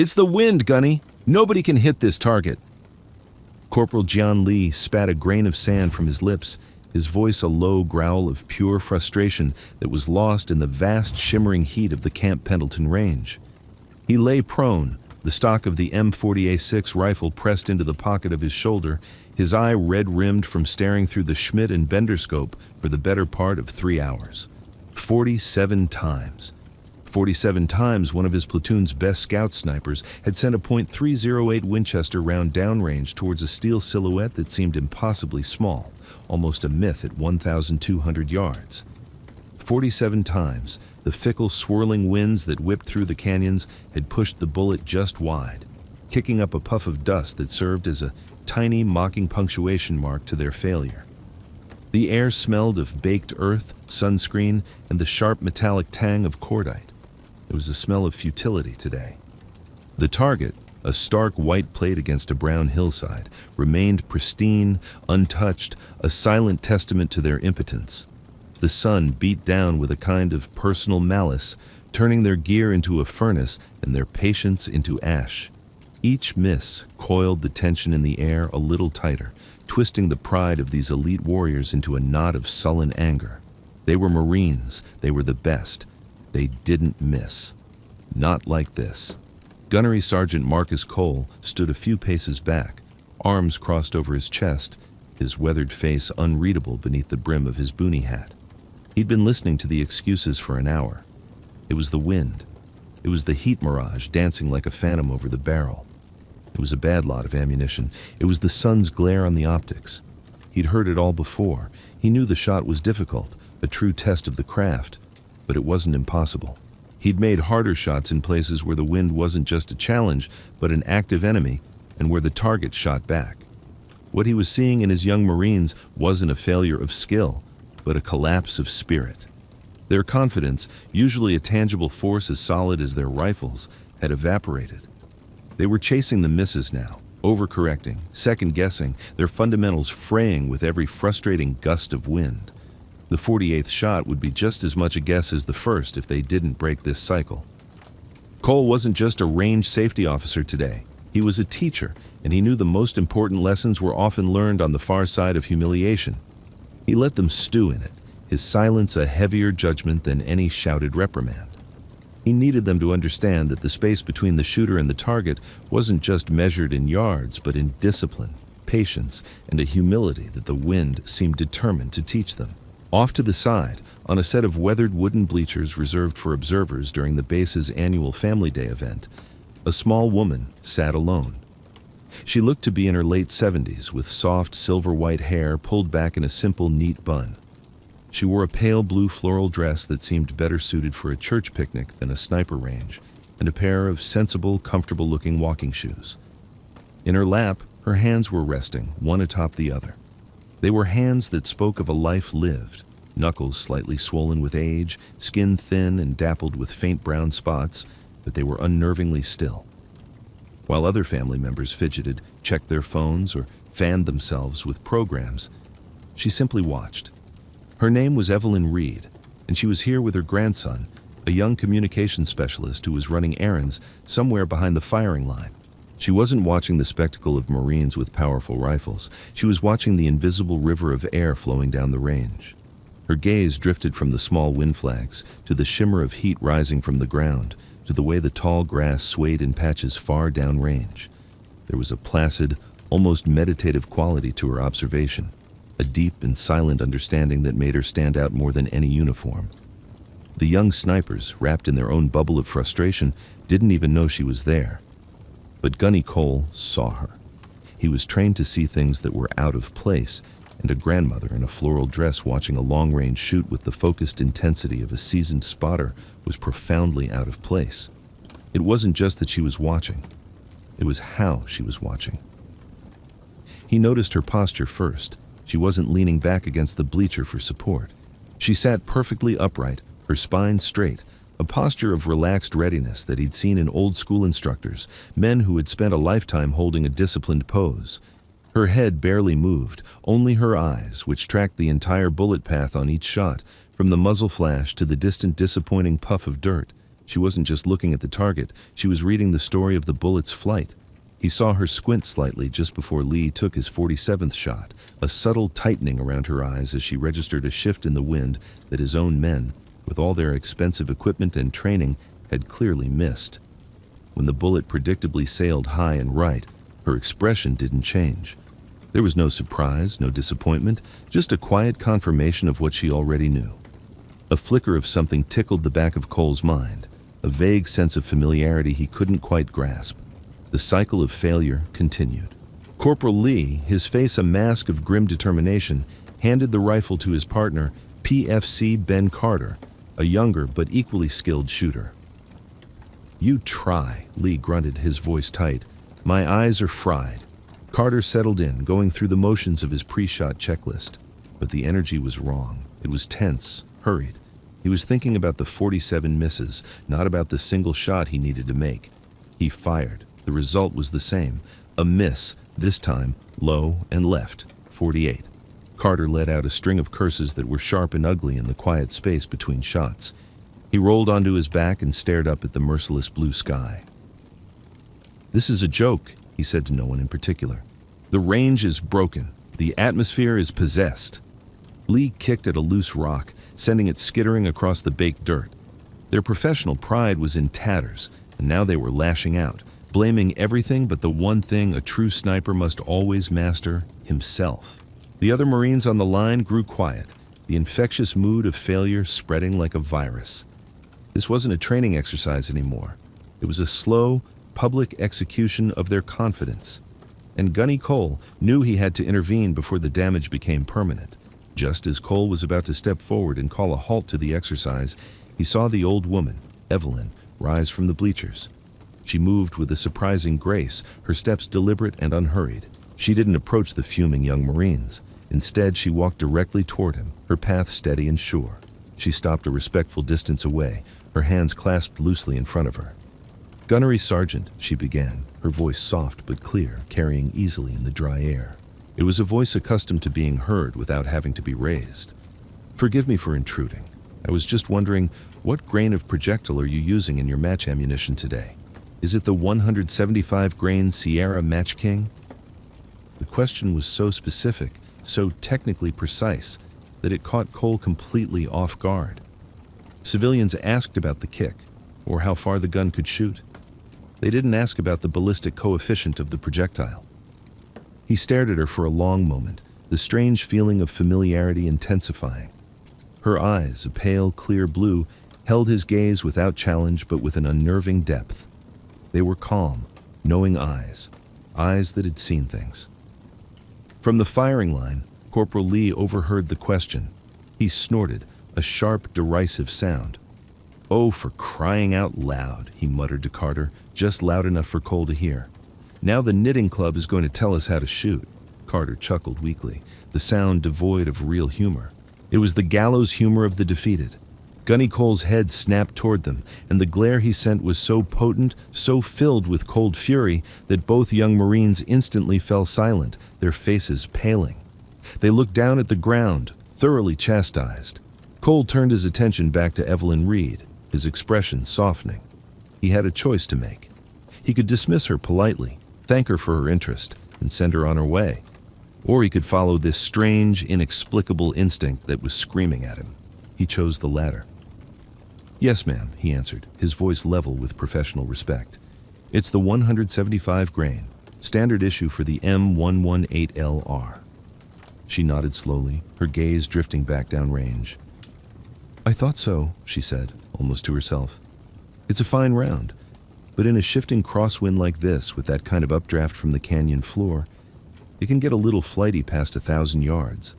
"It's the wind, Gunny! Nobody can hit this target!" Corporal Jian Li spat a grain of sand from his lips, his voice a low growl of pure frustration that was lost in the vast shimmering heat of the Camp Pendleton range. He lay prone, the stock of the M40A6 rifle pressed into the pocket of his shoulder, his eye red-rimmed from staring through the Schmidt and Bender scope for the better part of 3 hours. 47 times. 47 times one of his platoon's best scout snipers had sent a .308 Winchester round downrange towards a steel silhouette that seemed impossibly small, almost a myth at 1,200 yards. 47 times, the fickle, swirling winds that whipped through the canyons had pushed the bullet just wide, kicking up a puff of dust that served as a tiny, mocking punctuation mark to their failure. The air smelled of baked earth, sunscreen, and the sharp metallic tang of cordite. There was a smell of futility today. The target, a stark white plate against a brown hillside, remained pristine, untouched, a silent testament to their impotence. The sun beat down with a kind of personal malice, turning their gear into a furnace and their patience into ash. Each miss coiled the tension in the air a little tighter, twisting the pride of these elite warriors into a knot of sullen anger. They were Marines. They were the best. They didn't miss. Not like this. Gunnery Sergeant Cole stood a few paces back, arms crossed over his chest, his weathered face unreadable beneath the brim of his boonie hat. He'd been listening to the excuses for an hour. It was the wind. It was the heat mirage dancing like a phantom over the barrel. It was a bad lot of ammunition. It was the sun's glare on the optics. He'd heard it all before. He knew the shot was difficult, a true test of the craft, but it wasn't impossible. He'd made harder shots in places where the wind wasn't just a challenge, but an active enemy, and where the target shot back. What he was seeing in his young Marines wasn't a failure of skill, but a collapse of spirit. Their confidence, usually a tangible force as solid as their rifles, had evaporated. They were chasing the misses now, overcorrecting, second-guessing, their fundamentals fraying with every frustrating gust of wind. The 48th shot would be just as much a guess as the first if they didn't break this cycle. Cole wasn't just a range safety officer today. He was a teacher, and he knew the most important lessons were often learned on the far side of humiliation. He let them stew in it, his silence a heavier judgment than any shouted reprimand. He needed them to understand that the space between the shooter and the target wasn't just measured in yards, but in discipline, patience, and a humility that the wind seemed determined to teach them. Off to the side, on a set of weathered wooden bleachers reserved for observers during the base's annual Family Day event, a small woman sat alone. She looked to be in her late 70s, with soft silver-white hair pulled back in a simple, neat bun. She wore a pale blue floral dress that seemed better suited for a church picnic than a sniper range, and a pair of sensible, comfortable-looking walking shoes. In her lap, her hands were resting, one atop the other. They were hands that spoke of a life lived, knuckles slightly swollen with age, skin thin and dappled with faint brown spots, but they were unnervingly still. While other family members fidgeted, checked their phones, or fanned themselves with programs, she simply watched. Her name was Evelyn Reed, and she was here with her grandson, a young communications specialist who was running errands somewhere behind the firing line. She wasn't watching the spectacle of Marines with powerful rifles. She was watching the invisible river of air flowing down the range. Her gaze drifted from the small wind flags to the shimmer of heat rising from the ground, to the way the tall grass swayed in patches far downrange. There was a placid, almost meditative quality to her observation, a deep and silent understanding that made her stand out more than any uniform. The young snipers, wrapped in their own bubble of frustration, didn't even know she was there. But Gunny Cole saw her. He was trained to see things that were out of place, and a grandmother in a floral dress watching a long-range shoot with the focused intensity of a seasoned spotter was profoundly out of place. It wasn't just that she was watching. It was how she was watching. He noticed her posture first. She wasn't leaning back against the bleacher for support. She sat perfectly upright, her spine straight, a posture of relaxed readiness that he'd seen in old-school instructors, men who had spent a lifetime holding a disciplined pose. Her head barely moved, only her eyes, which tracked the entire bullet path on each shot, from the muzzle flash to the distant disappointing puff of dirt. She wasn't just looking at the target, she was reading the story of the bullet's flight. He saw her squint slightly just before Li took his 47th shot, a subtle tightening around her eyes as she registered a shift in the wind that his own men, with all their expensive equipment and training, had clearly missed. When the bullet predictably sailed high and right, her expression didn't change. There was no surprise, no disappointment, just a quiet confirmation of what she already knew. A flicker of something tickled the back of Cole's mind, a vague sense of familiarity he couldn't quite grasp. The cycle of failure continued. Corporal Li, his face a mask of grim determination, handed the rifle to his partner, PFC Ben Carter, a younger but equally skilled shooter. "You try," Li grunted, his voice tight. "My eyes are fried." Carter settled in, going through the motions of his pre-shot checklist. But the energy was wrong. It was tense, hurried. He was thinking about the 47 misses, not about the single shot he needed to make. He fired. The result was the same. A miss, this time low and left, 48. Carter let out a string of curses that were sharp and ugly in the quiet space between shots. He rolled onto his back and stared up at the merciless blue sky. "This is a joke," he said to no one in particular. "The range is broken. The atmosphere is possessed." Li kicked at a loose rock, sending it skittering across the baked dirt. Their professional pride was in tatters, and now they were lashing out, blaming everything but the one thing a true sniper must always master, himself. The other Marines on the line grew quiet, the infectious mood of failure spreading like a virus. This wasn't a training exercise anymore. It was a slow, public execution of their confidence. And Gunny Cole knew he had to intervene before the damage became permanent. Just as Cole was about to step forward and call a halt to the exercise, he saw the old woman, Evelyn, rise from the bleachers. She moved with a surprising grace, her steps deliberate and unhurried. She didn't approach the fuming young Marines. Instead, she walked directly toward him, her path steady and sure. She stopped a respectful distance away, her hands clasped loosely in front of her. "Gunnery Sergeant," she began, her voice soft but clear, carrying easily in the dry air. It was a voice accustomed to being heard without having to be raised. "Forgive me for intruding. I was just wondering, what grain of projectile are you using in your match ammunition today? Is it the 175 grain Sierra Match King?" The question was so specific, so technically precise, that it caught Cole completely off guard. Civilians asked about the kick, or how far the gun could shoot. They didn't ask about the ballistic coefficient of the projectile. He stared at her for a long moment, the strange feeling of familiarity intensifying. Her eyes, a pale, clear blue, held his gaze without challenge but with an unnerving depth. They were calm, knowing eyes that had seen things. From the firing line, Corporal Li overheard the question. He snorted, a sharp, derisive sound. "Oh, for crying out loud," he muttered to Carter, just loud enough for Cole to hear. "Now the knitting club is going to tell us how to shoot." Carter chuckled weakly, the sound devoid of real humor. It was the gallows humor of the defeated. Gunny Cole's head snapped toward them, and the glare he sent was so potent, so filled with cold fury, that both young Marines instantly fell silent, their faces paling. They looked down at the ground, thoroughly chastised. Cole turned his attention back to Evelyn Reed, his expression softening. He had a choice to make. He could dismiss her politely, thank her for her interest, and send her on her way. Or he could follow this strange, inexplicable instinct that was screaming at him. He chose the latter. "Yes, ma'am," he answered, his voice level with professional respect. "It's the 175 grain, standard issue for the M118LR. She nodded slowly, her gaze drifting back down range. "I thought so," she said, almost to herself. "It's a fine round, but in a shifting crosswind like this, with that kind of updraft from the canyon floor, it can get a little flighty past 1,000 yards.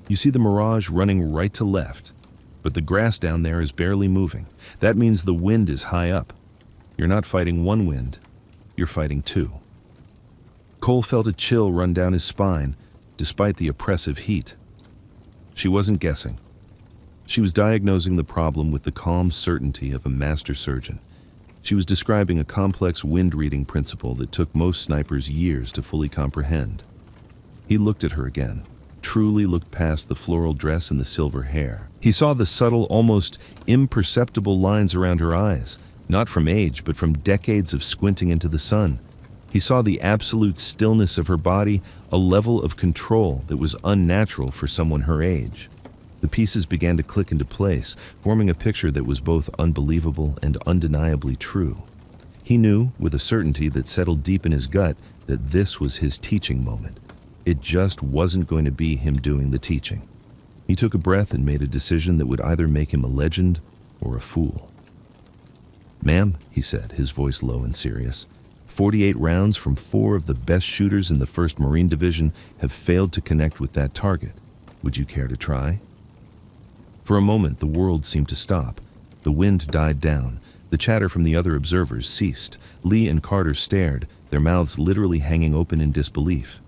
You see the mirage running right to left, but the grass down there is barely moving. That means the wind is high up. You're not fighting one wind, you're fighting two." Cole felt a chill run down his spine, despite the oppressive heat. She wasn't guessing. She was diagnosing the problem with the calm certainty of a master surgeon. She was describing a complex wind-reading principle that took most snipers years to fully comprehend. He looked at her again, truly looked past the floral dress and the silver hair. He saw the subtle, almost imperceptible lines around her eyes, not from age, but from decades of squinting into the sun. He saw the absolute stillness of her body, a level of control that was unnatural for someone her age. The pieces began to click into place, forming a picture that was both unbelievable and undeniably true. He knew, with a certainty that settled deep in his gut, that this was his teaching moment. It just wasn't going to be him doing the teaching. He took a breath and made a decision that would either make him a legend or a fool. "Ma'am," he said, his voice low and serious, 48 rounds from 4 of the best shooters in the 1st Marine Division have failed to connect with that target. Would you care to try? For a moment, the world seemed to stop. The wind died down. The chatter from the other observers ceased. Lee and Carter stared, their mouths literally hanging open in disbelief.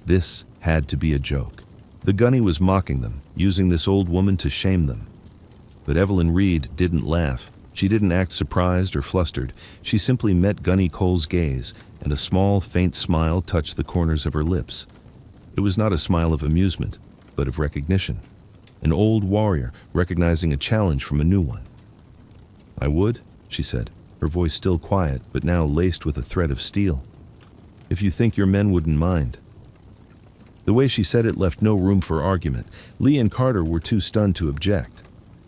This had to be a joke. The gunny was mocking them, using this old woman to shame them. But Evelyn Reed didn't laugh. She didn't act surprised or flustered. She simply met Gunny Cole's gaze, and a small, faint smile touched the corners of her lips. It was not a smile of amusement, but of recognition. An old warrior recognizing a challenge from a new one. "I would," she said, her voice still quiet, but now laced with a thread of steel. "If you think your men wouldn't mind." The way she said it left no room for argument. Lee and Carter were too stunned to object.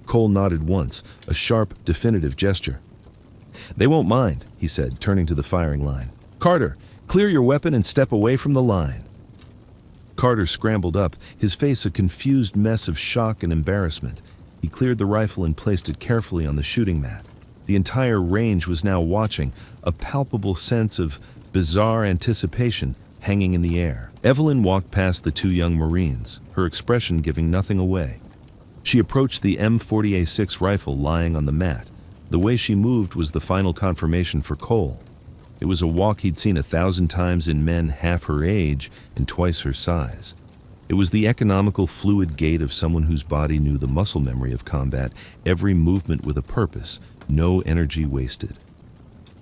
Cole nodded once, a sharp, definitive gesture. "They won't mind," he said, turning to the firing line. "Carter, clear your weapon and step away from the line." Carter scrambled up, his face a confused mess of shock and embarrassment. He cleared the rifle and placed it carefully on the shooting mat. The entire range was now watching, a palpable sense of bizarre anticipation hanging in the air. Evelyn walked past the 2 young Marines, her expression giving nothing away. She approached the M40A6 rifle lying on the mat. The way she moved was the final confirmation for Cole. It was a walk he'd seen 1,000 times in men half her age and twice her size. It was the economical, fluid gait of someone whose body knew the muscle memory of combat, every movement with a purpose, no energy wasted.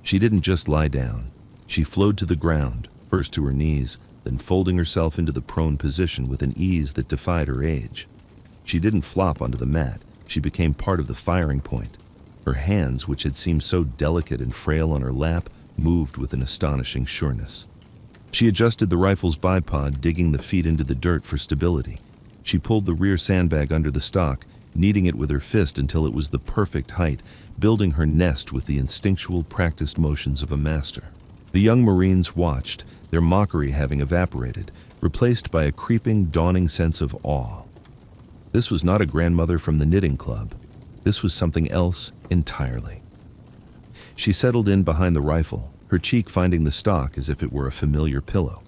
She didn't just lie down. She flowed to the ground, first to her knees, then folding herself into the prone position with an ease that defied her age. She didn't flop onto the mat. She became part of the firing point. Her hands, which had seemed so delicate and frail on her lap, moved with an astonishing sureness. She adjusted the rifle's bipod, digging the feet into the dirt for stability. She pulled the rear sandbag under the stock, kneading it with her fist until it was the perfect height, building her nest with the instinctual, practiced motions of a master. The young Marines watched, their mockery having evaporated, replaced by a creeping, dawning sense of awe. This was not a grandmother from the knitting club. This was something else entirely. She settled in behind the rifle, her cheek finding the stock as if it were a familiar pillow.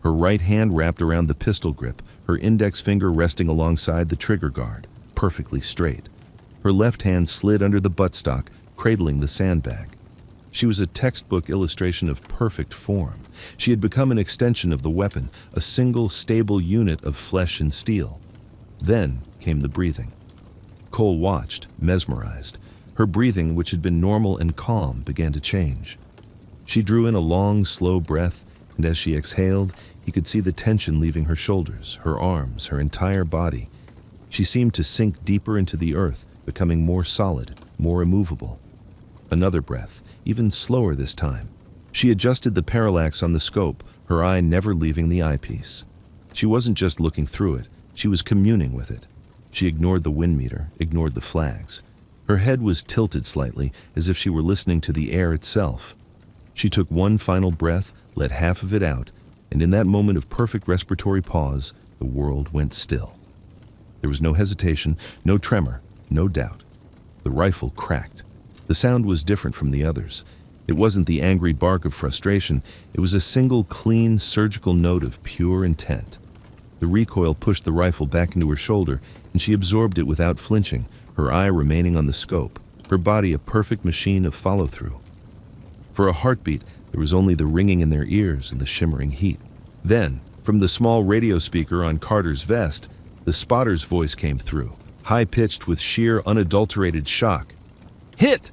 Her right hand wrapped around the pistol grip, her index finger resting alongside the trigger guard, perfectly straight. Her left hand slid under the buttstock, cradling the sandbag. She was a textbook illustration of perfect form. She had become an extension of the weapon, a single, stable unit of flesh and steel. Then came the breathing. Cole watched, mesmerized. Her breathing, which had been normal and calm, began to change. She drew in a long, slow breath, and as she exhaled, he could see the tension leaving her shoulders, her arms, her entire body. She seemed to sink deeper into the earth, becoming more solid, more immovable. Another breath, even slower this time. She adjusted the parallax on the scope, her eye never leaving the eyepiece. She wasn't just looking through it, she was communing with it. She ignored the wind meter, ignored the flags. Her head was tilted slightly, as if she were listening to the air itself. She took one final breath, let half of it out, and in that moment of perfect respiratory pause, the world went still. There was no hesitation, no tremor, no doubt. The rifle cracked. The sound was different from the others. It wasn't the angry bark of frustration, it was a single, clean, surgical note of pure intent. The recoil pushed the rifle back into her shoulder, and she absorbed it without flinching, her eye remaining on the scope, her body a perfect machine of follow-through. For a heartbeat, there was only the ringing in their ears and the shimmering heat. Then, from the small radio speaker on Carter's vest, the spotter's voice came through, high-pitched with sheer, unadulterated shock. "Hit!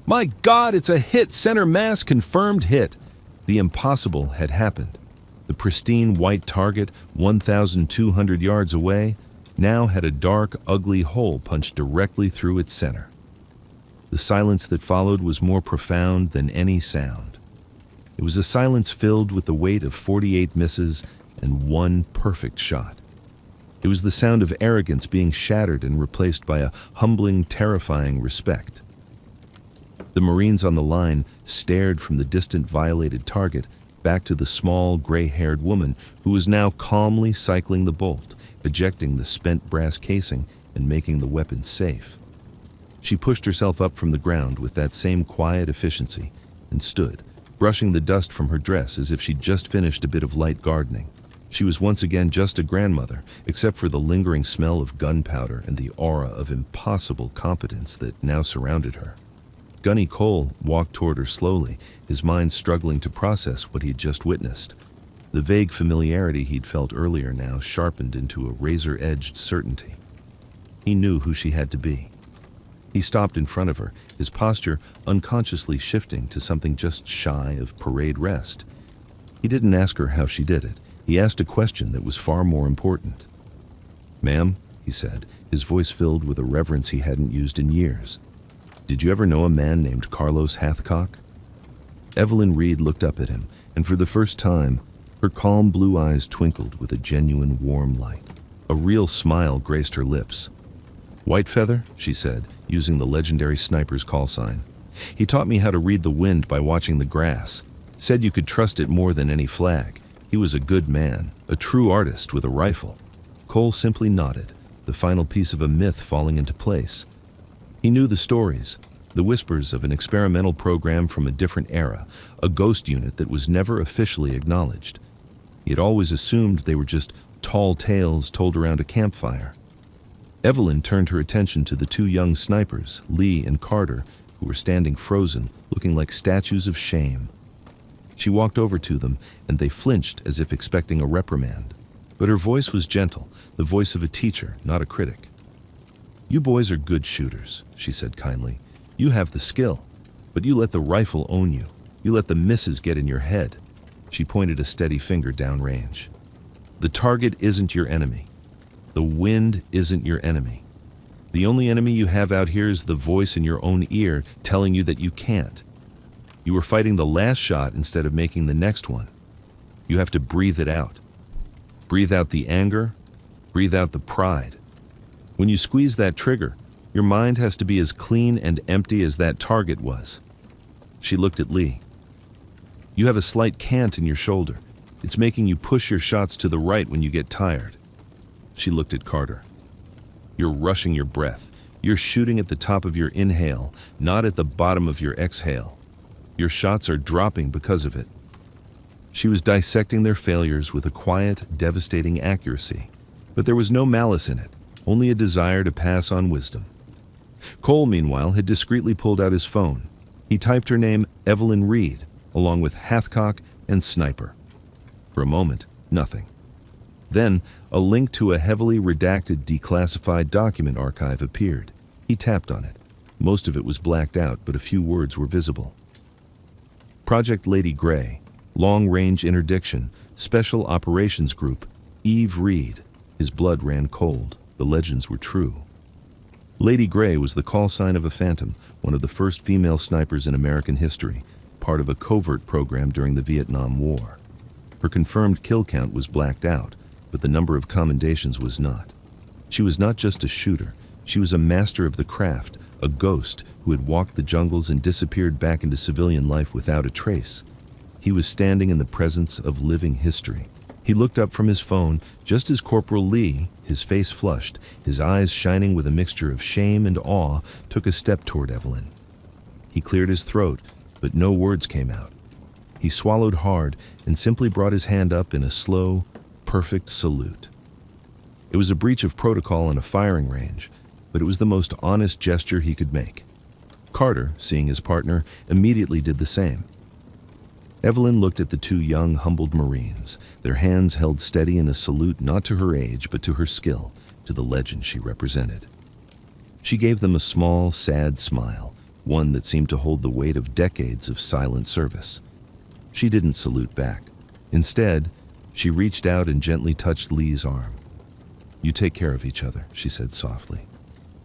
My God, it's a hit! Center mass confirmed hit!" The impossible had happened. The pristine white target, 1,200 yards away, now had a dark, ugly hole punched directly through its center. The silence that followed was more profound than any sound. It was a silence filled with the weight of 48 misses and one perfect shot. It was the sound of arrogance being shattered and replaced by a humbling, terrifying respect. The Marines on the line stared from the distant violated target back to the small, gray-haired woman who was now calmly cycling the bolt, ejecting the spent brass casing and making the weapon safe. She pushed herself up from the ground with that same quiet efficiency and stood, brushing the dust from her dress as if she'd just finished a bit of light gardening. She was once again just a grandmother, except for the lingering smell of gunpowder and the aura of impossible competence that now surrounded her. Gunny Cole walked toward her slowly, his mind struggling to process what he'd just witnessed. The vague familiarity he'd felt earlier now sharpened into a razor-edged certainty. He knew who she had to be. He stopped in front of her, his posture unconsciously shifting to something just shy of parade rest. He didn't ask her how she did it. He asked a question that was far more important. "Ma'am," he said, his voice filled with a reverence he hadn't used in years, "did you ever know a man named Carlos Hathcock?" Evelyn Reed looked up at him, and for the first time, her calm blue eyes twinkled with a genuine warm light. A real smile graced her lips. "Whitefeather," she said, using the legendary sniper's call sign. "He taught me how to read the wind by watching the grass. Said you could trust it more than any flag. He was a good man, a true artist with a rifle." Cole simply nodded, the final piece of a myth falling into place. He knew the stories, the whispers of an experimental program from a different era, a ghost unit that was never officially acknowledged. He had always assumed they were just tall tales told around a campfire. Evelyn turned her attention to the two young snipers, Lee and Carter, who were standing frozen, looking like statues of shame. She walked over to them, and they flinched as if expecting a reprimand. But her voice was gentle, the voice of a teacher, not a critic. "You boys are good shooters," she said kindly. "You have the skill, but you let the rifle own you. You let the misses get in your head." She pointed a steady finger downrange. "The target isn't your enemy. The wind isn't your enemy. The only enemy you have out here is the voice in your own ear telling you that you can't. You were fighting the last shot instead of making the next one. You have to breathe it out. Breathe out the anger, breathe out the pride. When you squeeze that trigger, your mind has to be as clean and empty as that target was." She looked at Lee. "You have a slight cant in your shoulder. It's making you push your shots to the right when you get tired." She looked at Carter. "You're rushing your breath. You're shooting at the top of your inhale, not at the bottom of your exhale. Your shots are dropping because of it." She was dissecting their failures with a quiet, devastating accuracy, but there was no malice in it, only a desire to pass on wisdom. Cole, meanwhile, had discreetly pulled out his phone. He typed her name, Evelyn Reed, along with Hathcock and Sniper. For a moment, nothing. Then, a link to a heavily redacted declassified document archive appeared. He tapped on it. Most of it was blacked out, but a few words were visible. Project Lady Grey, Long Range Interdiction, Special Operations Group, Eve Reed. His blood ran cold. The legends were true. Lady Grey was the call sign of a phantom, one of the first female snipers in American history, part of a covert program during the Vietnam War. Her confirmed kill count was blacked out, but the number of commendations was not. She was not just a shooter, she was a master of the craft, a ghost who had walked the jungles and disappeared back into civilian life without a trace. He was standing in the presence of living history. He looked up from his phone just as Corporal Lee, his face flushed, his eyes shining with a mixture of shame and awe, took a step toward Evelyn. He cleared his throat, but no words came out. He swallowed hard and simply brought his hand up in a slow, perfect salute. It was a breach of protocol on a firing range, but it was the most honest gesture he could make. Carter, seeing his partner, immediately did the same. Evelyn looked at the two young, humbled Marines, their hands held steady in a salute not to her age but to her skill, to the legend she represented. She gave them a small, sad smile, one that seemed to hold the weight of decades of silent service. She didn't salute back. Instead, She reached out and gently touched Li's arm. "You take care of each other," she said softly.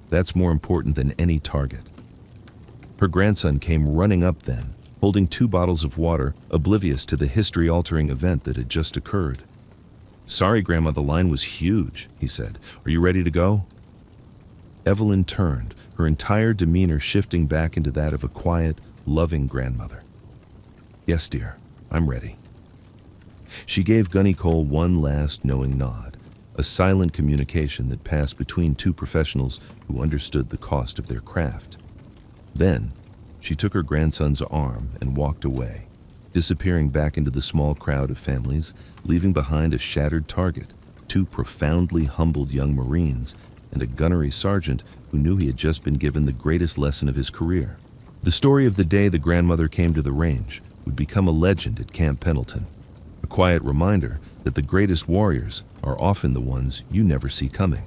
"That's more important than any target." Her grandson came running up then, holding 2 bottles of water, oblivious to the history-altering event that had just occurred. "Sorry, Grandma, the line was huge," he said. "Are you ready to go?" Evelyn turned, her entire demeanor shifting back into that of a quiet, loving grandmother. "Yes, dear, I'm ready." She gave Gunny Cole one last knowing nod, a silent communication that passed between 2 professionals who understood the cost of their craft. Then, she took her grandson's arm and walked away, disappearing back into the small crowd of families, leaving behind a shattered target, 2 profoundly humbled young Marines, and a gunnery sergeant who knew he had just been given the greatest lesson of his career. The story of the day the grandmother came to the range would become a legend at Camp Pendleton, a quiet reminder that the greatest warriors are often the ones you never see coming.